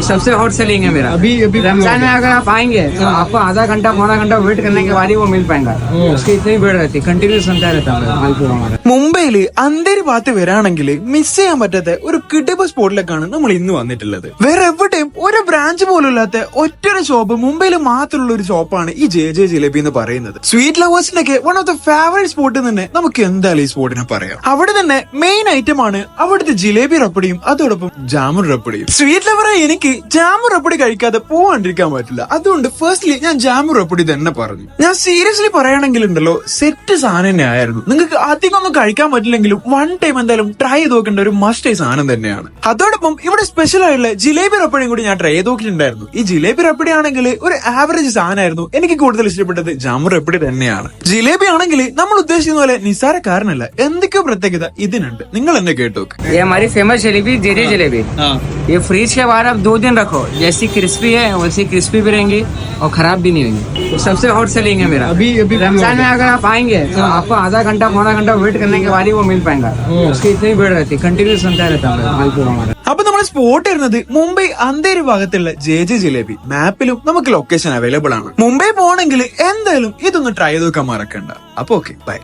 सबसे hot selling है मेरा। अभी रमजान में अगर आप आएंगे तो आपको आधा घंटा पौना घंटा वेट करने के बाद ही वो मिल पाएगा। उसकी इतनी भीड़ रहती है, कंटिन्यू सुनता रहता है मालपुआ हमारा। മുംബൈയില് അന്തേരി ഭാഗത്ത് വരാണെങ്കിൽ മിസ് ചെയ്യാൻ പറ്റാത്ത ഒരു കിടിലൻ സ്പോട്ടിലേക്കാണ് നമ്മൾ ഇന്ന് വന്നിട്ടുള്ളത്. വേറെ എവിടെയും ഒരു ബ്രാഞ്ച് പോലും ഇല്ലാത്ത ഒറ്റൊരു ഷോപ്പ് മുംബൈയിൽ മാത്രമുള്ള ഒരു ഷോപ്പാണ് ഈ ജെ ജെ ജിലേബി എന്ന് പറയുന്നത്. സ്വീറ്റ് ലവേഴ്സിനൊക്കെ one of the favourite spot തന്നെ നമുക്ക് എന്തായാലും ഈ സ്പോട്ടിനെ പറയാം. അവിടെ തന്നെ മെയിൻ ഐറ്റം ആണ് അവിടുത്തെ ജിലേബി റപ്പടിയും അതോടൊപ്പം ജാമുൻ റപ്പടിയും. സ്വീറ്റ് ലവറായി എനിക്ക് ജാമുൻ റപ്പടി കഴിക്കാതെ പോവാണ്ടിരിക്കാൻ പറ്റില്ല. അതുകൊണ്ട് ഫസ്റ്റ്ലി ഞാൻ ജാമുൻ റപ്പടി തന്നെ പറഞ്ഞു. ഞാൻ സീരിയസ്ലി പറയുകയാണെങ്കിൽ ഉണ്ടല്ലോ, സെറ്റ് സാധനം തന്നെ ആയിരുന്നു. നിങ്ങൾക്ക് അധികം ഒന്നും കഴിക്കാൻ പറ്റില്ലെങ്കിലും വൺ ടൈം എന്തായാലും ട്രൈ ചെയ്ത് നോക്കേണ്ട ഒരു മസ്റ്റ് സാധനം തന്നെയാണ്. അതോടൊപ്പം ഇവിടെ സ്പെഷ്യൽ ആയിട്ടുള്ള ജിലേബി റപ്പടിയും കൂടി ഞാൻ ട്രൈ ചെയ്ത് നോക്കിയിട്ടുണ്ടായിരുന്നു. ഈ ജിലേബി റപ്പടി ആണെങ്കിൽ ഒരു ആവറേജ് സാധനമായിരുന്നു. എനിക്ക് കൂടുതൽ ഇഷ്ടപ്പെട്ടത് ജാമുൻ റപ്പടി തന്നെയാണ്. ജിലേബി ആണെങ്കിൽ നമ്മൾ ഉദ്ദേശിക്കുന്ന പോലെ നിസ്സാരക്കാരനല്ല, എന്തൊക്കെയോ പ്രത്യേകത ഇതിനുണ്ട്. നിങ്ങൾ എന്നെ കേട്ടു. ये हमारी फेमस जलेबी जेरी जलेबी। ये फ्रीज के बाद आप 2 दिन रखो, जैसी क्रिस्पी है वैसी क्रिस्पी भी रहेंगी और खराब भी नहीं होंगी। सबसे हॉट सेलिंग है मेरा। अभी रमजान में अगर आप आएंगे तो आपको आधा घंटा पौना घंटा वेट करने के बाद ही वो मिल पाएगा। उसकी इतनी भीड़ रहती है, कंटिन्यू सुनता रहता है मालपुआ हमारा। അപ്പൊ നമ്മുടെ സ്പോട്ട് വരുന്നത് മുംബൈ അന്തേരി ഭാഗത്തുള്ള ജെ ജെ ജിലേബി. മാപ്പിലും നമുക്ക് ലൊക്കേഷൻ അവൈലബിൾ ആണ്. മുംബൈ പോകണമെങ്കിൽ എന്തായാലും ഇതൊന്ന് ട്രൈ ചെയ്ത് നോക്കാൻ മറക്കണ്ട. അപ്പൊ ഓക്കെ, ബൈ.